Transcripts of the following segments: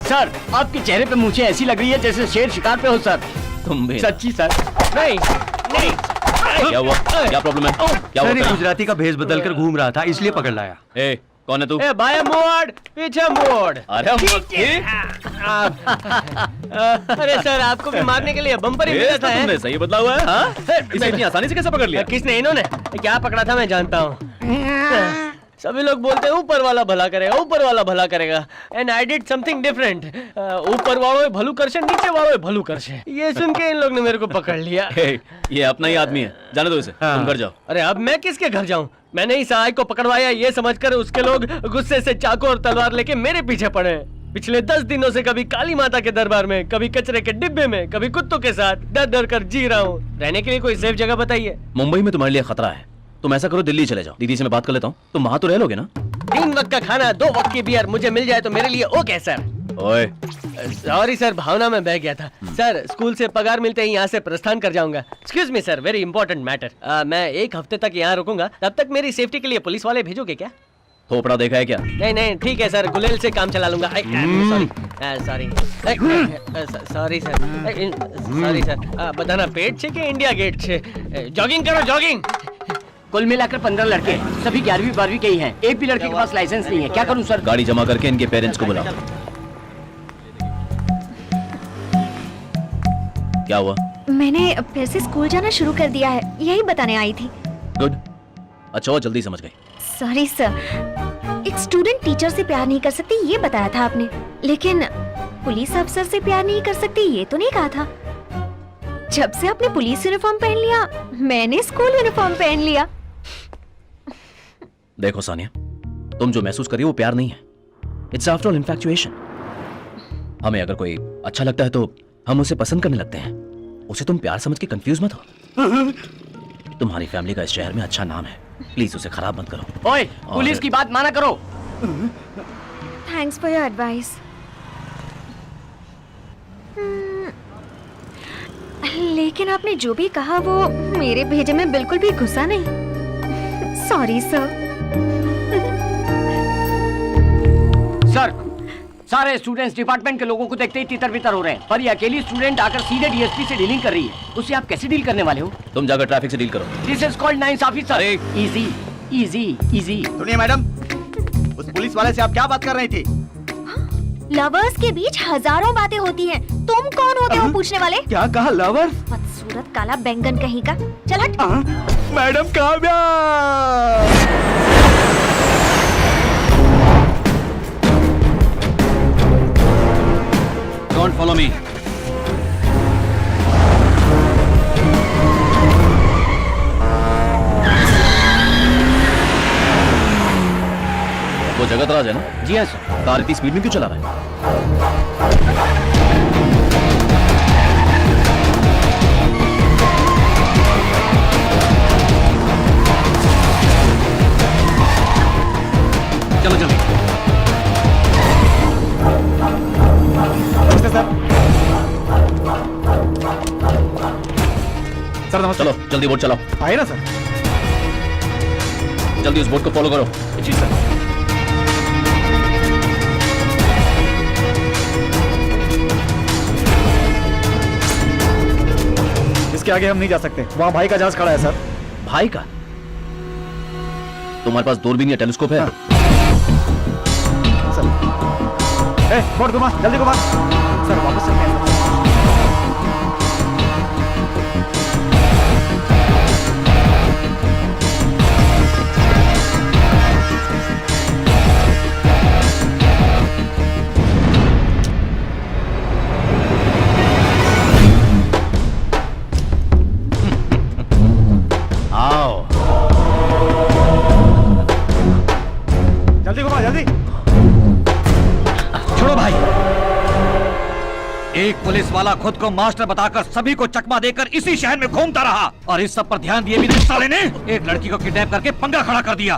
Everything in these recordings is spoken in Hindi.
सर आपके चेहरे पे मूछें ऐसी लग रही है जैसे शेर शिकार पे हो सर। तुम भी सच्ची सर। नहीं नहीं। क्या हुआ? क्या प्रॉब्लम है? क्या सर, ये हुआ? गुजराती का भेष बदल कर घूम रहा था इसलिए पकड़ लाया। ए, कौन है तू? ए बाया मोड़ पीछे मोड़। अरे अरे सर आपको भी मारने के लिए बम्पर ही मिला था। तुमने सही बदला हुआ है। हाँ? इसे इतनी आसानी से कैसे पकड़ लिया? किसने? इन्होंने। क्या पकड़ा था मैं जानता हूँ। सभी लोग बोलते हैं ऊपर वाला भला करेगा, ऊपर वाला भला करेगा। And I did something different. ऊपर वालों भलू करशे, नीचे वालों भलू करशे। ये सुन के इन लोग ने मेरे को पकड़ लिया। ये अपना ही आदमी है, जाने दो इसे। तुम घर जाओ। अरे अब मैं किसके घर जाऊं? मैंने ही सहायक को पकड़वाया ये समझकर उसके लोग गुस्से से चाकू और तलवार लेके मेरे पीछे पड़े। पिछले 10 दिनों से कभी काली माता के दरबार में, कभी कचरे के डिब्बे में, कभी कुत्तों के साथ डर डर कर जी रहा हूँ। रहने के लिए कोई सेफ जगह बताइए। मुंबई में तुम्हारे लिए खतरा है। तुम ऐसा करो, दिल्ली चले जाओ। दीदी से मैं बात कर लेता हूँ। तुम वहां तो रह लोगे ना? 3 वक्त का खाना, 2 वक्त की बियर मुझे मिल जाए तो मेरे लिए ओके सर। ओए सॉरी सर, भावना में बह गया था। सर स्कूल से पगार मिलते ही यहाँ से प्रस्थान कर जाऊंगा। Excuse me sir, very important matter. मैं 1 हफ्ते तक यहाँ रुकूंगा। तब तक मेरी सेफ्टी के लिए पुलिस वाले भेजोगे क्या? थोपड़ा देखा है क्या? नहीं नहीं ठीक है सर, गुलेल से काम चला लूंगा। Sorry sorry sorry sir. बधाना पेट छे के इंडिया गेट छे? जॉगिंग करो जॉगिंग। कुल मिलाकर 15 लड़के हैं, सभी 11वीं 12वीं के ही हैं। एक भी लड़के के पास लाइसेंस नहीं है। क्या करूं सर? गाड़ी जमा करके इनके पेरेंट्स को बुलाओ। क्या हुआ? मैंने फिर से स्कूल जाना शुरू कर दिया है, यही बताने आई थी। गुड। अच्छा वो जल्दी समझ गई। सॉरी सर, एक स्टूडेंट टीचर से प्यार नहीं कर सकती ये बताया था आपने, लेकिन पुलिस अफसर से प्यार नहीं कर सकती ये तो नहीं कहा था। जब से आपने पुलिस यूनिफॉर्म पहन लिया, मैंने स्कूल यूनिफॉर्म पहन लिया। देखो सानिया, तुम जो महसूस कर रही हो वो प्यार नहीं है। It's after all इन्फैक्चुएशन। हमें अगर कोई अच्छा लगता है तो हम उसे पसंद करने लगते हैं। उसे तुम प्यार समझ के कंफ्यूज मत हो। तुम्हारी फैमिली का इस शहर में अच्छा नाम है, प्लीज उसे खराब मत करो। ओए, पुलिस की बात माना करो। Thanks for your advice. लेकिन आपने जो भी कहा वो मेरे भेजे में बिल्कुल भी घुसा नहीं। Sorry sir. सर सारे स्टूडेंट्स डिपार्टमेंट के लोगों को देखते ही तितर बितर हो रहे हैं, पर ये अकेली स्टूडेंट आकर सीधे डीएसपी से डीलिंग कर रही है। उससे आप कैसे डील करने वाले हो? तुम जाकर ट्रैफिक से डील करो। This is called nice officer. Easy easy easy. सुनिए मैडम, उस पुलिस वाले से आप क्या बात कर रही थी? लवर्स के बीच हजारों बातें होती हैं। तुम कौन होते हो पूछने वाले? क्या कहा? लवर? बदसूरत काला बैंगन कहीं का। चल हट। Madam Kavya! Don't follow me. वो जगत राज है ना? जी हाँ सर। कार इतनी स्पीड में क्यों चला रहा है? चलो चलो। नमस्ते सर। सर नमस्ते। चलो जल्दी बोट चलाओ। आए ना सर। जल्दी उस बोट को फॉलो करो। जी सर। इसके आगे हम नहीं जा सकते, वहाँ भाई का जहाज खड़ा है सर। भाई का? तुम्हारे पास दूरबीन या टेलीस्कोप है? सर बोट घुमा, जल्दी घुमा। सर वापस चलते हैं। आओ। जल्दी घुमा, जल्दी। छोड़ो भाई। एक पुलिस वाला खुद को मास्टर बताकर सभी को चकमा देकर इसी शहर में घूमता रहा, और इस सब पर ध्यान दिए भी नहीं साले ने एक लड़की को किडनैप करके पंगा खड़ा कर दिया।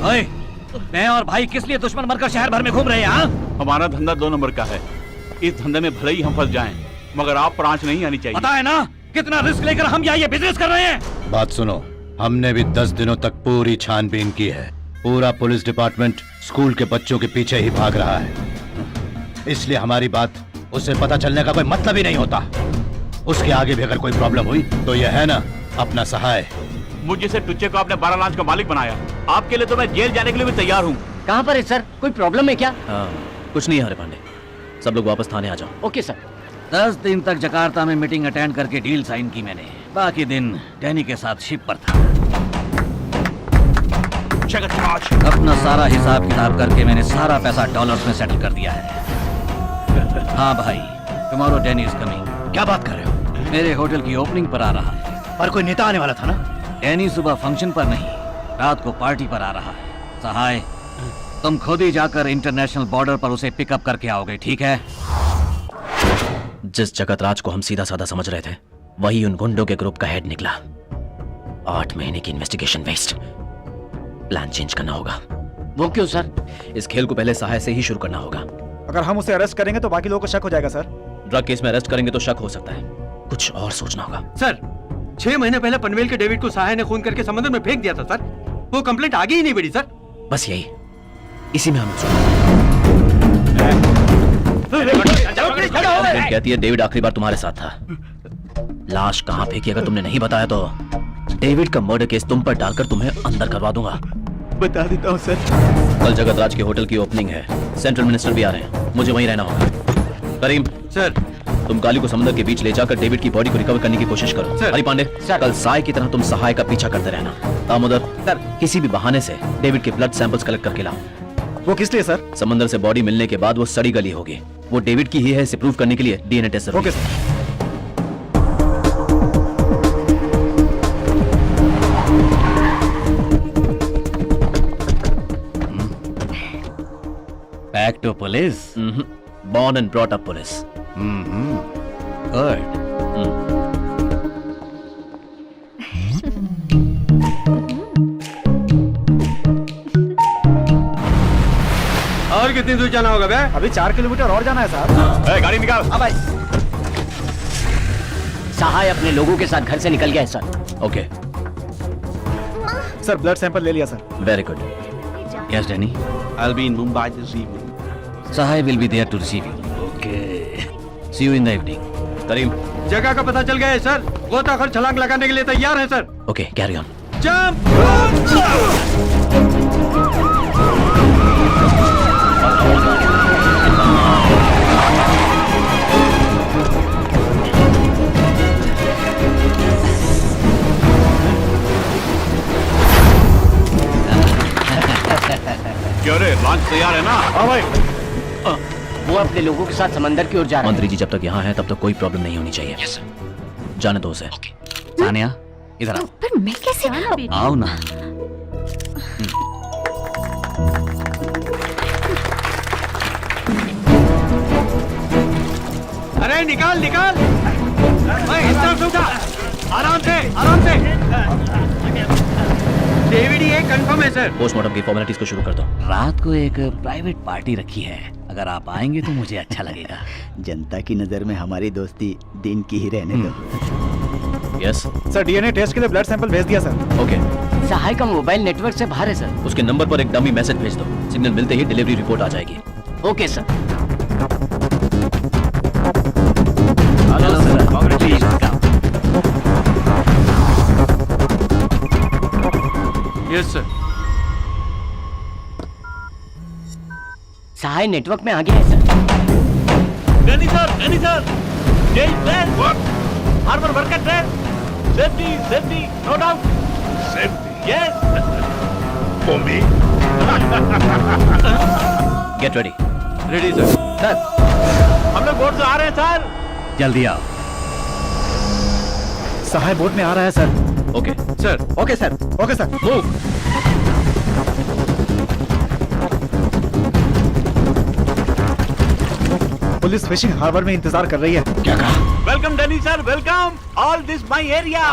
ओए, मैं और भाई किस लिए दुश्मन बनकर शहर भर में घूम रहे हैं? हाँ? हमारा धंधा 2 नंबर का है। इस धंधे में भले ही हम फंस जाएं, मगर आप पर आंच नहीं आनी चाहिए। पता है ना कितना रिस्क लेकर हम यहाँ ये बिजनेस कर रहे हैं। बात सुनो, हमने भी 10 दिनों तक पूरी छानबीन की है। पूरा पुलिस डिपार्टमेंट स्कूल के बच्चों के पीछे ही भाग रहा है। इसलिए हमारी बात उसे पता चलने का कोई मतलब ही नहीं होता। उसके आगे भी अगर कोई प्रॉब्लम हुई तो यह है ना अपना सहाय। मुझ जैसे टुच्चे को आपने 12 लाख का मालिक बनाया, आपके लिए तो मैं जेल जाने के लिए भी तैयार हूँ। कहाँ पर है सर? कोई प्रॉब्लम है क्या? हाँ, कुछ नहीं है हरे पांडे, सब लोग वापस थाने आ जाओ। Okay sir. 10 दिन तक जकार्ता में मीटिंग अटेंड करके डील साइन की मैंने। बाकी दिन डैनी के साथ शिप पर था। अपना सारा हिसाब किताब करके मैंने सारा पैसा डॉलर्स में सेटल कर दिया है। हाँ भाई, टुमारो डैनी इज कमिंग। क्या बात कर रहे हो? मेरे होटल की ओपनिंग पर आ रहा है। पर कोई नेता आने वाला था ना? डैनी सुबह फंक्शन पर नहीं, रात को पार्टी पर आ रहा है। सहाय, तुम खुद ही जाकर इंटरनेशनल बॉर्डर पर उसे पिकअप करके आओगे, ठीक है? जिस जगत राज को हम सीधा साधा समझ रहे थे, वही उन गुंडों के ग्रुप का हेड निकला। 8 महीने की इन्वेस्टिगेशन वेस्ट। प्लान चेंज करना होगा। वो क्यों सर? इस खेल को पहले सहाय से ही शुरू करना होगा। अगर हम उसे अरेस्ट करेंगे तो बाकी लोगों को शक हो जाएगा सर। ड्रग केस में अरेस्ट करेंगे तो शक हो सकता है, कुछ और सोचना होगा। सर 6 महीने पहले पनवेल के डेविड को सहाय ने खून करके समुद्र में फेंक दिया था सर। वो कंप्लेंट आगे ही नहीं बढ़ी सर। बस यही, इसी में हम कहती है डेविड आखिरी बार तुम्हारे साथ था। लाश कहाँ फेंकी अगर तुमने नहीं बताया तो डेविड का मर्डर केस तुम पर डालकर तुम्हें अंदर करवा दूंगा। बता देता हूँ सर। कल जगत राज के होटल की ओपनिंग है, सेंट्रल मिनिस्टर भी आ रहे हैं, मुझे वहीं रहना होगा। करीम सर तुम काली को समुद्र के बीच ले जाकर डेविड की बॉडी को रिकवर करने की कोशिश करो। सर। हरी पांडे कल साय की तरह तुम सहाय का पीछा करते रहना। दामोदर सर। किसी भी बहाने से डेविड के ब्लड सैंपल्स कलेक्ट करके लाओ। वो किस लिए सर? समंदर से बॉडी मिलने के बाद वो सड़ी गली होगी, वो डेविड की ही है इसे प्रूव करने के लिए डीएनए टेस्ट जरूरी ओके है। Sir. Back to police. Born and brought up police. Good. और कितनी दूर जाना होगा बे? अभी 4 किलोमीटर और जाना है साहब। गाड़ी निकाल। हाँ भाई। सहाय अपने लोगों के साथ घर से निकल गया है sir. Okay, sir blood sample ले लिया sir. Very good. Yes Danny, I'll be in Mumbai this evening. Sahai will be there to receive you. Okay. See you in the evening. करीम जगह का पता चल गया है सर। गोताखोर छलांग लगाने के लिए तैयार है sir. Okay, carry on. Jump. क्यों रे, लॉन्च तैयार है ना? हाँ भाई। वो अपने लोगों के साथ समंदर की ओर जा रहा है। मंत्री जी जब तक यहाँ हैं तब तक कोई प्रॉब्लम नहीं होनी चाहिए। yes, जाने दो उसे। तानिया, इधर आओ। पर मैं कैसे? आओ ना। अरे निकाल निकाल। भाई इस तरफ से उठा। आराम से आराम से। डेविड ही है, कंफर्म है सर। पोस्टमार्टम की फॉर्मेलिटीज को शुरू कर दो। रात को एक प्राइवेट पार्टी रखी है, अगर आप आएंगे तो मुझे अच्छा लगेगा। जनता की नजर में हमारी दोस्ती दिन की ही रहने दो। यस, सर डीएनए टेस्ट के लिए ब्लड सैंपल भेज दिया सर। ओके। सहाय का मोबाइल नेटवर्क से बाहर है सर। उसके नंबर पर एक डमी मैसेज भेज दो, सिग्नल मिलते ही डिलीवरी रिपोर्ट आ जाएगी। Okay sir. Hello sir, please come. Yes sir. Sahay network में आ गया है sir. Danny sir, Jay plan. What? Harbor worker plan. Safety, no doubt. Safety. Yes. For me. Get ready. Ready sir. Sir हम लोग बोर्ड से आ रहे हैं सर। जल्दी आओ। सहाय बोट में आ रहा है sir. Okay sir. Okay sir. Okay sir. Move. Police fishing harbour में इंतजार कर रही है। क्या कहा? Welcome Danny sir, welcome. All this my area.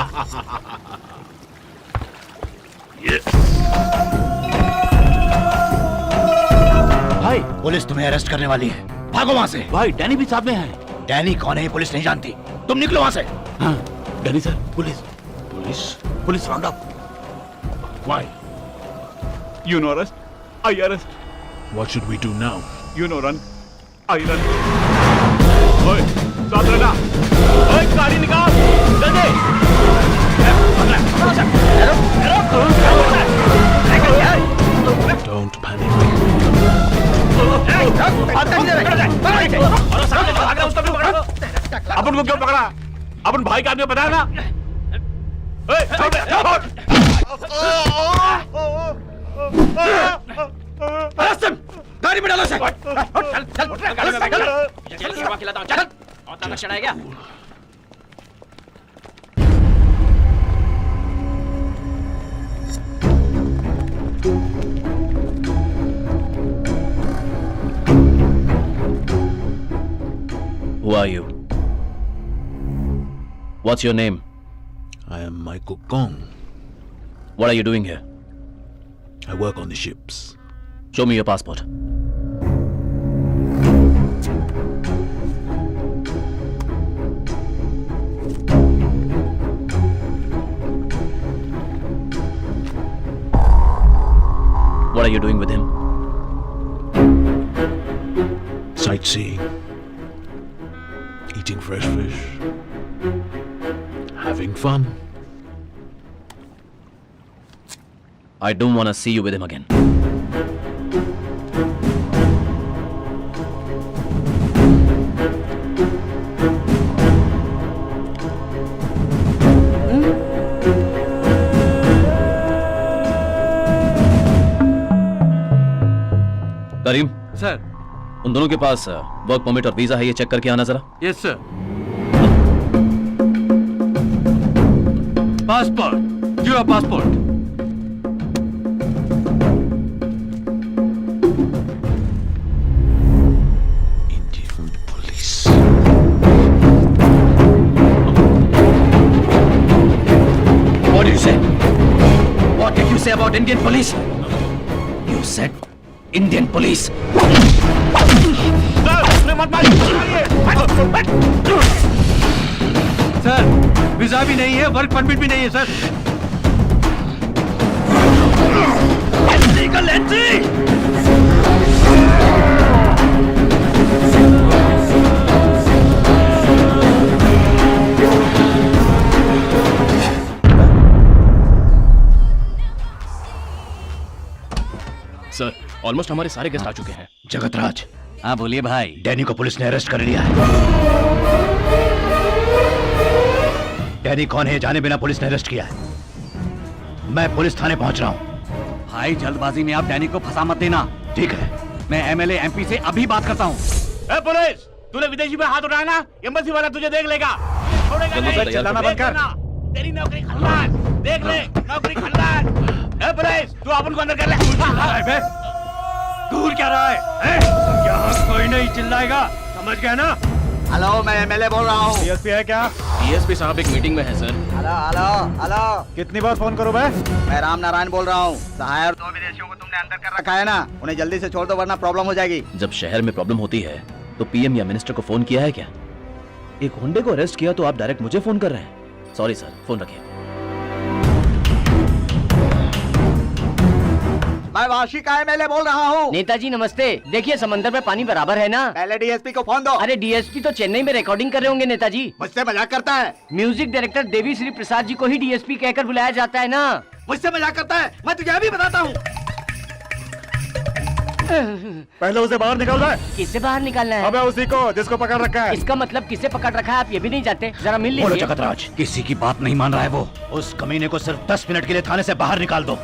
भाई पुलिस तुम्हें अरेस्ट करने वाली है, भागो वहाँ से। भाई डैनी भी साथ में है। डैनी कौन है ये पुलिस नहीं जानती, तुम निकलो वहाँ से। हाँ, Danny sir, police round up. Why? You know arrest, I arrest. What should we do now? You know run, I run. ओए, साथ रहना। ओए, गाड़ी निकाल, जल्दी। Don't panic. अपन को क्यों पकड़ा? अपन भाई का आदमी पता है ना? ओए, छोड़ दे, छोड़। गाड़ी में डालो चल खिलाता हूँ, चल। और ताकत चढ़ाया क्या? Who are you? What's your name? I am Michael Kong. What are you doing here? I work on the ships. Show me your passport. What are you doing with him? Sightseeing. Eating fresh fish. Having fun. I don't want to see you with him again. Karim, sir. उन दोनों के पास वर्क परमिट और वीजा है, ये चेक करके आना जरा। Yes sir. Passport, your passport. Indian police. What did you say? What did you say about Indian police? You said Indian police. Sir, visa भी नहीं है, वर्क परमिट भी नहीं है sir. Illegal entry. Sir, almost हमारे सारे गेस्ट आ चुके हैं। जगतराज। हाँ बोलिए भाई। डैनी को पुलिस ने अरेस्ट कर लिया है। डैनी कौन है जाने बिना पुलिस ने अरेस्ट किया है। मैं पुलिस थाने पहुंच रहा हूं। भाई जल्दबाजी में आप डैनी को फंसा मत देना। ठीक है। मैं एमएलए एमपी से अभी बात करता हूँ। ए पुलिस, तूने विदेशी पे हाथ उठाया ना, एम्बेसी वाला तुझे देख लेगा। छोड़ेगा नहीं। चिल्लाना बंद कर। तेरी नौकरी खल्लास, देख ले, नौकरी खल्लास। ए पुलिस, तू अपन को अंदर कर ले। दूर क्या रहा है? यहाँ कोई नहीं चिल्लाएगा, समझ गया ना? हेलो, मैं एमएलए बोल रहा हूँ। डीएसपी है क्या? डीएसपी साहब एक मीटिंग में है सर। हेलो हेलो हेलो, कितनी बार फोन करूं मैं? मैं राम नारायण बोल रहा हूँ। सहाय और 2 विदेशियों को तुमने अंदर कर रखा है ना, उन्हें जल्दी से छोड़ दो वरना प्रॉब्लम हो जाएगी। जब शहर में प्रॉब्लम होती है तो पीएम या मिनिस्टर को फोन किया है क्या? एक होंडे को अरेस्ट किया तो आप डायरेक्ट मुझे फोन कर रहे हैं। सॉरी सर, फोन रखिए। मैं वाशी का एमएलए बोल रहा हूँ। नेताजी नमस्ते। देखिए समंदर में पानी बराबर है ना। पहले डीएसपी को फोन दो। अरे डीएसपी तो चेन्नई में रिकॉर्डिंग कर रहे होंगे नेताजी। मुझसे मजाक करता है। म्यूजिक डायरेक्टर देवी श्री प्रसाद जी को ही डीएसपी कहकर बुलाया जाता है ना। मुझसे मजाक करता है, मैं तुझे अभी बताता हूँ। पहले उसे बाहर निकाल रहा है। किससे बाहर निकालना है? अबे उसी को जिसको पकड़ रखा है। इसका मतलब किससे पकड़ रखा है आप ये भी नहीं जानते? जरा मिल बोलो लीजिए। जगतराज, किसी की बात नहीं मान रहा है वो। उस कमीने को सिर्फ 10 मिनट के लिए थाने से बाहर निकाल दो।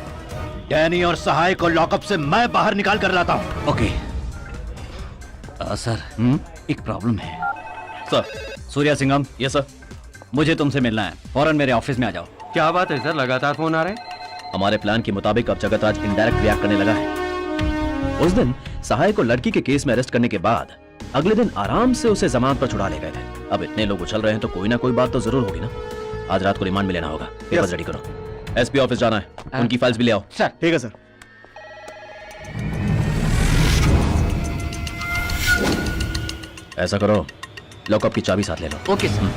डैनी और सहाय को लॉकअप से मैं बाहर निकाल कर लाता हूँ। ओके। सर, एक प्रॉब्लम है। Sir. Surya Singham, yes sir. मुझे तुमसे मिलना है। फौरन मेरे ऑफिस में आ जाओ। क्या बात है सर, लगातार फोन आ रहे हैं? हमारे प्लान के मुताबिक अब जगतराज इनडायरेक्ट रिएक्ट करने लगा है। उस दिन सहाय को लड़की के केस में अरेस्ट करने के बाद अगले दिन आराम से उसे जमानत पर छुड़ा ले गए थे। अब इतने लोग उछल रहे हैं तो कोई ना कोई बात तो जरूर होगी ना। आज रात को रिमांड में लेना होगा। पेपर्स रेडी करो। एसपी ऑफिस जाना है, उनकी फाइल्स भी ले आओ। सर। ठीक है सर। ऐसा करो, लॉकअप की चाबी साथ ले लो। Okay sir.